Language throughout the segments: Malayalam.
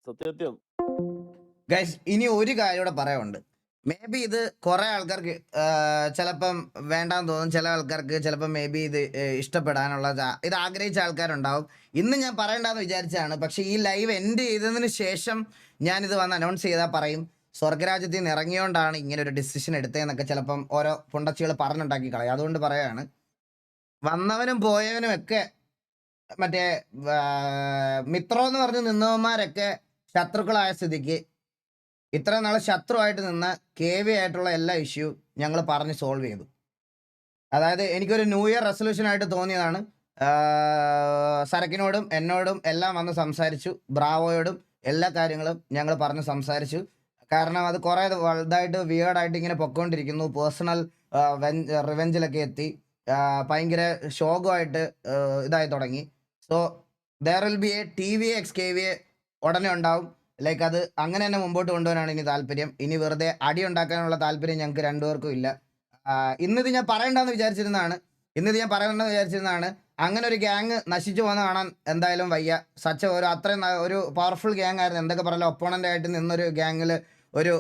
സത്യം. ഗൈസ് ഇനി ഒരു കാര്യം കൂടെ പറയാനുണ്ട്. മേ ബി ഇത് കുറെ ആൾക്കാർക്ക് ചിലപ്പം വേണ്ടാന്ന് തോന്നും. ചില ആൾക്കാർക്ക് ചിലപ്പം മേ ബി ഇത് ഇഷ്ടപ്പെടാനുള്ള ഇത് ആഗ്രഹിച്ച ആൾക്കാരുണ്ടാവും. ഇന്ന് ഞാൻ പറയണ്ടെന്ന് വിചാരിച്ചതാണ്. പക്ഷെ ഈ ലൈവ് എൻഡ് ചെയ്തതിന് ശേഷം ഞാനിത് വന്ന് അനൗൺസ് ചെയ്താൽ പറയും സ്വർഗരാജ്യത്തിൽ നിന്ന് ഇറങ്ങിയോണ്ടാണ് ഇങ്ങനെ ഒരു ഡിസിഷൻ എടുത്തതെന്നൊക്കെ ചിലപ്പം ഓരോ പുണ്ടച്ചികൾ പറഞ്ഞുണ്ടാക്കി കളയും. അതുകൊണ്ട് പറയാണ്, വന്നവനും പോയവനും ഒക്കെ മറ്റേ മിത്രം എന്ന് പറഞ്ഞ് നിന്നവന്മാരൊക്കെ ശത്രുക്കളായ സ്ഥിതിക്ക് ഇത്ര നാളെ ശത്രുവായിട്ട് നിന്ന KV ആയിട്ടുള്ള എല്ലാ ഇഷ്യൂ ഞങ്ങൾ പറഞ്ഞ് സോൾവ് ചെയ്തു. അതായത് എനിക്കൊരു ന്യൂ ഇയർ റെസൊല്യൂഷൻ ആയിട്ട് തോന്നിയതാണ്. സരക്കിനോടും എന്നോടും എല്ലാം വന്ന് സംസാരിച്ചു. ബ്രാവോയോടും എല്ലാ കാര്യങ്ങളും ഞങ്ങൾ പറഞ്ഞ് സംസാരിച്ചു. കാരണം അത് കുറേ വലുതായിട്ട് വിയേർഡായിട്ട് ഇങ്ങനെ പൊക്കോണ്ടിരിക്കുന്നു. പേഴ്സണൽ റിവെഞ്ചിലൊക്കെ എത്തി ഭയങ്കര ശോകമായിട്ട് ഇതായി തുടങ്ങി. So there will be A TVA x KVA ഉടനെ ഉണ്ടാവും. ലൈക്ക് അത് അങ്ങനെ തന്നെ മുമ്പോട്ട് കൊണ്ടുപോകാനാണ് ഇനി താല്പര്യം. ഇനി വെറുതെ അടി ഉണ്ടാക്കാനുള്ള താല്പര്യം ഞങ്ങൾക്ക് രണ്ടുപേർക്കും ഇല്ല. ഇന്നിത് ഞാൻ പറയണ്ടെന്ന് വിചാരിച്ചിരുന്നതാണ്. അങ്ങനെ ഒരു ഗ്യാങ് നശിച്ചു പോകുന്ന കാണാൻ എന്തായാലും വയ്യ. അത്രയും ഒരു പവർഫുൾ ഗ്യാങ് ആയിരുന്നു. എന്തൊക്കെ പറയല്ലോ, ഒപ്പോണൻ്റ് ആയിട്ട് നിന്നൊരു ഗ്യാങ്ങിൽ ഒരു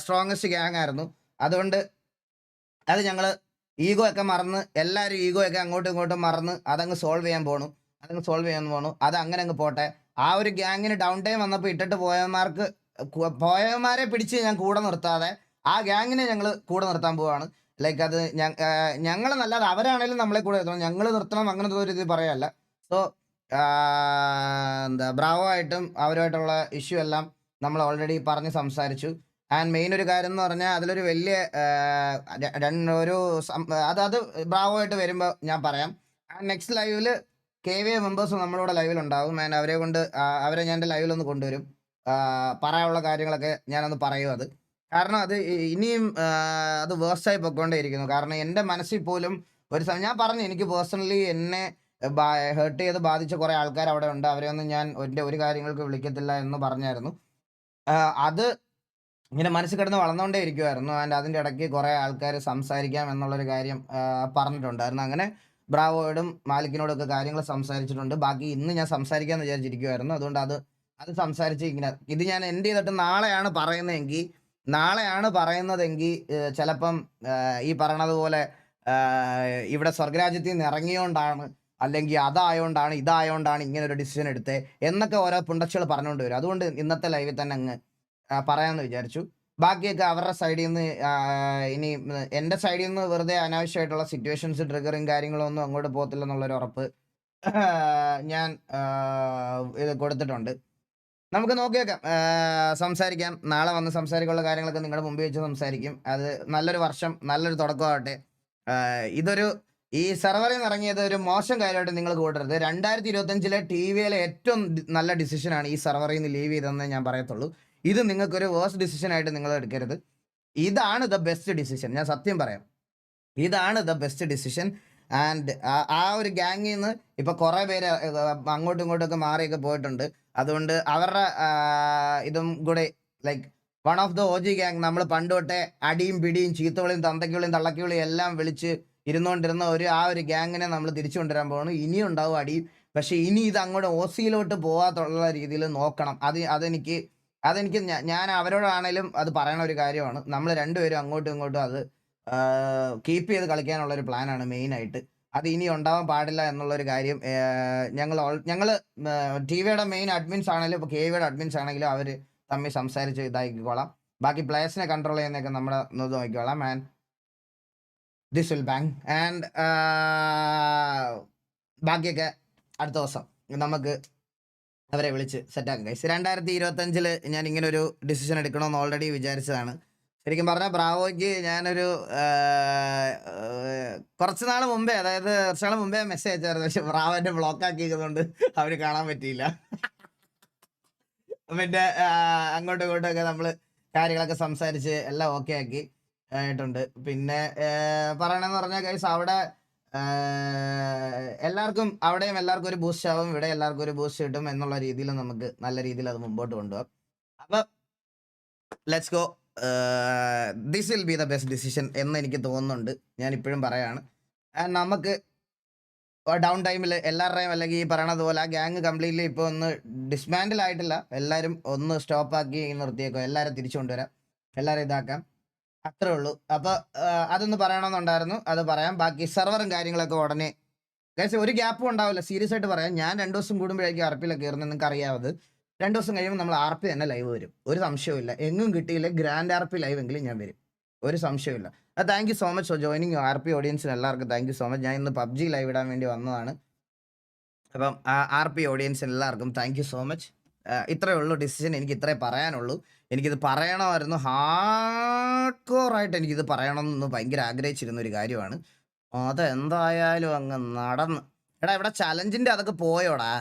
സ്ട്രോങ്ങസ്റ്റ് ഗ്യാങ് ആയിരുന്നു. അതുകൊണ്ട് അത് ഞങ്ങൾ ഈഗോ ഒക്കെ മറന്ന് എല്ലാവരും ഈഗോ ഒക്കെ അങ്ങോട്ടും ഇങ്ങോട്ടും മറന്ന് അതങ്ങ് സോൾവ് ചെയ്യാൻ പോണു. അത് അങ്ങനെ അങ്ങ് പോട്ടെ. ആ ഒരു ഗ്യാങ്ങിന് ഡൗൺ ടൈം വന്നപ്പോൾ ഇട്ടിട്ട് പോയവന്മാരെ പിടിച്ച് ഞാൻ കൂടെ നിർത്താതെ ആ ഗ്യാങ്ങിനെ ഞങ്ങൾ കൂടെ നിർത്താൻ പോവാണ്. ലൈക്ക് അത് ഞങ്ങൾ നല്ലത് അവരാണേലും നമ്മളെ കൂടെ നിർത്തണം. ഞങ്ങൾ നിർത്തണം അങ്ങനത്തെ ഒരു ഇത് പറയല്ല. സോ ബ്രാവോ ആയിട്ടും അവരുമായിട്ടുള്ള ഇഷ്യൂ എല്ലാം നമ്മൾ ഓൾറെഡി പറഞ്ഞ് സംസാരിച്ചു. ആൻഡ് മെയിൻ ഒരു കാര്യം എന്ന് പറഞ്ഞാൽ അതിലൊരു വലിയ അത് ബ്രാവോ ആയിട്ട് വരുമ്പോൾ ഞാൻ പറയാം. നെക്സ്റ്റ് ലൈവിൽ KVA മെമ്പേഴ്സ് നമ്മളിവിടെ ലൈവിലുണ്ടാവും. ആൻഡ് അവരെ ഞാൻ എൻ്റെ ലൈവിലൊന്ന് കൊണ്ടുവരും. പറയാനുള്ള കാര്യങ്ങളൊക്കെ ഞാനൊന്ന് പറയും. അത് കാരണം അത് ഇനിയും അത് വേഴ്സായി പൊയ്ക്കൊണ്ടേയിരിക്കുന്നു. കാരണം എൻ്റെ മനസ്സിൽ പോലും ഒരു സമയം ഞാൻ പറഞ്ഞു, എനിക്ക് പേഴ്സണലി എന്നെ ഹേർട്ട് ചെയ്ത് ബാധിച്ച കുറേ ആൾക്കാർ അവിടെ ഉണ്ട്. അവരെയൊന്നും ഞാൻ ഒരു കാര്യങ്ങൾക്ക് വിളിക്കത്തില്ല എന്ന് പറഞ്ഞായിരുന്നു. അത് ഇങ്ങനെ മനസ്സിൽ കിടന്ന് വളർന്നുകൊണ്ടേ ഇരിക്കുമായിരുന്നു. ആൻഡ് അതിൻ്റെ ഇടയ്ക്ക് കുറേ ആൾക്കാർ സംസാരിക്കാം എന്നുള്ളൊരു കാര്യം പറഞ്ഞിട്ടുണ്ടായിരുന്നു. അങ്ങനെ ബ്രാവോയോടും മാലിക്കിനോടും ഒക്കെ കാര്യങ്ങൾ സംസാരിച്ചിട്ടുണ്ട്. ബാക്കി ഇന്ന് ഞാൻ സംസാരിക്കാമെന്ന് വിചാരിച്ചിരിക്കുമായിരുന്നു. അതുകൊണ്ട് അത് സംസാരിച്ച് ഇങ്ങനെ ഇത് ഞാൻ എൻഡ് ചെയ്തിട്ട് നാളെയാണ് പറയുന്നതെങ്കിൽ ചിലപ്പം ഈ പറയണത് പോലെ ഇവിടെ സ്വർഗരാജ്യത്തിൽ നിന്ന് ഇറങ്ങിയോണ്ടാണ്, അല്ലെങ്കിൽ അതായോണ്ടാണ് ഇതായോണ്ടാണ് ഇങ്ങനെ ഒരു ഡിസിഷൻ എടുത്തത് എന്നൊക്കെ ഓരോ പുണ്ടച്ചുകൾ പറഞ്ഞുകൊണ്ട് വരും. അതുകൊണ്ട് ഇന്നത്തെ ലൈവിൽ തന്നെ അങ്ങ് പറയാമെന്ന് വിചാരിച്ചു. ബാക്കിയൊക്കെ അവരുടെ സൈഡിൽ നിന്ന് ഇനി എൻ്റെ സൈഡിൽ നിന്ന് വെറുതെ അനാവശ്യമായിട്ടുള്ള സിറ്റുവേഷൻസ് ട്രിഗറും കാര്യങ്ങളും ഒന്നും അങ്ങോട്ട് പോകത്തില്ലെന്നുള്ളൊരു ഉറപ്പ് ഞാൻ ഇത് കൊടുത്തിട്ടുണ്ട്. നമുക്ക് നോക്കിയേക്കാം, സംസാരിക്കാം. നാളെ വന്ന് സംസാരിക്കാനുള്ള കാര്യങ്ങളൊക്കെ നിങ്ങളുടെ മുമ്പിൽ വെച്ച് സംസാരിക്കും. അത് നല്ലൊരു വർഷം, നല്ലൊരു തുടക്കമാവട്ടെ. ഈ സെർവറിൽ നിന്ന് ഇറങ്ങിയത് ഒരു മോശം കാര്യമായിട്ട് നിങ്ങൾ കൂട്ടരുത്. 2025 TVയിലെ ഏറ്റവും നല്ല ഡിസിഷനാണ് ഈ സെർവറിൽ നിന്ന് ലീവ് ചെയ്തതെന്ന് ഞാൻ പറയത്തുള്ളൂ. ഇത് നിങ്ങൾക്കൊരു വേഴ്സ് ഡിസിഷനായിട്ട് നിങ്ങൾ എടുക്കരുത്. ഇതാണ് ദ ബെസ്റ്റ് ഡിസിഷൻ. ഞാൻ സത്യം പറയാം, ഇതാണ് ദ ബെസ്റ്റ് ഡിസിഷൻ. ആൻഡ് ആ ഒരു ഗ്യാങ്ങിൽ നിന്ന് ഇപ്പം കുറേ പേര് അങ്ങോട്ടും ഇങ്ങോട്ടും മാറിയൊക്കെ പോയിട്ടുണ്ട്. അതുകൊണ്ട് അവരുടെ ഇതും കൂടെ like one of the OG gang, നമ്മൾ പണ്ട് തൊട്ടേ അടിയും പിടിയും ചീത്തവിളിയും തന്തയ്ക്കുവിളിയും തള്ളക്കിവിളിയും എല്ലാം വിളിച്ച് ഇരുന്നുകൊണ്ടിരുന്ന ആ ഒരു ഗ്യാങ്ങിനെ നമ്മൾ തിരിച്ചു കൊണ്ടുവരാൻ പോകുന്നു. ഇനിയും ഉണ്ടാവും അടിയും. പക്ഷെ ഇനി ഇത് അങ്ങോട്ട് OCയിലോട്ട് പോകാത്തുള്ള രീതിയിൽ നോക്കണം. അതെനിക്ക് ഞാൻ അവരോടാണേലും അത് പറയണ ഒരു കാര്യമാണ്. നമ്മൾ രണ്ടുപേരും അങ്ങോട്ടും ഇങ്ങോട്ടും അത് കീപ്പ് ചെയ്ത് കളിക്കാനുള്ള ഒരു പ്ലാനാണ് മെയിനായിട്ട്. അത് ഇനി ഉണ്ടാവാൻ പാടില്ല എന്നുള്ളൊരു കാര്യം ഞങ്ങൾ TVയുടെ മെയിൻ അഡ്മിൻസ് ആണെങ്കിലും ഇപ്പോൾ KVയുടെ അഡ്മിൻസ് ആണെങ്കിലും അവർ തമ്മിൽ സംസാരിച്ച് ഇതാക്കിക്കോളാം. ബാക്കി പ്ലേയേഴ്സിനെ കൺട്രോൾ ചെയ്യുന്നതൊക്കെ നമ്മുടെ നോക്കിക്കോളാം. And this will bang. And ബാക്കിയൊക്കെ അടുത്ത ദിവസം നമുക്ക് അവരെ വിളിച്ച് സെറ്റാക്കും ഗൈസ്. 2025 ഞാൻ ഇങ്ങനെ ഒരു ഡിസിഷൻ എടുക്കണമെന്ന് ഓൾറെഡി വിചാരിച്ചതാണ്. ശരിക്കും പറഞ്ഞാൽ ബ്രാവോയ്ക്ക് ഞാനൊരു കുറച്ച് നാൾ മുമ്പേ, അതായത് വർഷങ്ങൾ മുമ്പേ മെസ്സേജ് അയച്ചായിരുന്നു. പക്ഷെ ബ്രാവോ എന്നെ ബ്ലോക്ക് ആക്കിയതുകൊണ്ട് അവർ കാണാൻ പറ്റിയില്ല. പിന്നെ അങ്ങോട്ടും ഇങ്ങോട്ടും ഒക്കെ നമ്മൾ കാര്യങ്ങളൊക്കെ സംസാരിച്ച് എല്ലാം ഓക്കെ ആക്കി ആയിട്ടുണ്ട്. പിന്നെ പറയണമെന്ന് പറഞ്ഞാൽ ഗൈസ് അവിടെ അവിടെയും എല്ലാവർക്കും ഒരു ബൂസ്റ്റ് ആവും, ഇവിടെ എല്ലാവർക്കും ഒരു ബൂസ്റ്റ് കിട്ടും എന്നുള്ള രീതിയിൽ നമുക്ക് നല്ല രീതിയിൽ അത് മുമ്പോട്ട് കൊണ്ടുപോകാം. അപ്പൊ let's go. This will be the best decision എന്ന് എനിക്ക് തോന്നുന്നുണ്ട്. ഞാൻ ഇപ്പോഴും പറയാണ്. നമുക്ക് ഡൗൺ ടൈമിൽ എല്ലാവരുടെയും അല്ലെങ്കിൽ ഈ പറയണത് പോലെ ആ ഗ്യാങ് കംപ്ലീറ്റ്ലി ഇപ്പോൾ ഒന്ന് ഡിസ്മാൻഡിൽ ആയിട്ടില്ല. എല്ലാവരും ഒന്ന് സ്റ്റോപ്പാക്കി നിർത്തിയേക്കും. എല്ലാവരും തിരിച്ചു കൊണ്ടുവരാം. എല്ലാവരും ഇതാക്കാം. അത്രേ ഉള്ളൂ. അപ്പോൾ അതൊന്ന് പറയണമെന്നുണ്ടായിരുന്നു. അത് പറയാം. ബാക്കി സെർവറും കാര്യങ്ങളൊക്കെ ഉടനെ ഗൈസ് ഒരു ഗ്യാപ്പും ഉണ്ടാവില്ല. സീരിയസ് ആയിട്ട് പറയാം. ഞാൻ 2 ദിവസം കൂടുമ്പോഴായിരിക്കും ആർപിയിലൊക്കെ കയറുന്നത്. നിങ്ങൾക്ക് അറിയാവത്. 2 ദിവസം കഴിയുമ്പോൾ നമ്മൾ ആർപി തന്നെ ലൈവ് വരും. ഒരു സംശയവുമില്ല. എങ്ങും കിട്ടിയില്ല ഗ്രാൻഡ് ആർപി ലൈവ് എങ്കിലും ഞാൻ വരും. ഒരു സംശയവുമില്ല. Thank you so much for joining RP ഓഡിയൻസിന് എല്ലാവർക്കും താങ്ക് യു സോ മച്ച്. ഞാൻ ഇന്ന് പബ്ജി ലൈവ് ഇടാൻ വേണ്ടി വന്നതാണ്. അപ്പം ആർപി ഓഡിയൻസിന് എല്ലാവർക്കും താങ്ക് യു സോ മച്ച്. ഇത്രയേ ഉള്ളൂ ഡിസിഷൻ. എനിക്ക് ഇത്രേ പറയാനുള്ളൂ. എനിക്കിത് പറയണമായിരുന്നു. ഹാർഡ് കോറായിട്ട് എനിക്കിത് പറയണമെന്ന് ഭയങ്കര ആഗ്രഹിച്ചിരുന്ന ഒരു കാര്യമാണ്. അതെന്തായാലും അങ്ങ് നടന്ന്. എടാ ഇവിടെ ചലഞ്ചിന്റെ അതൊക്കെ പോയോടാ.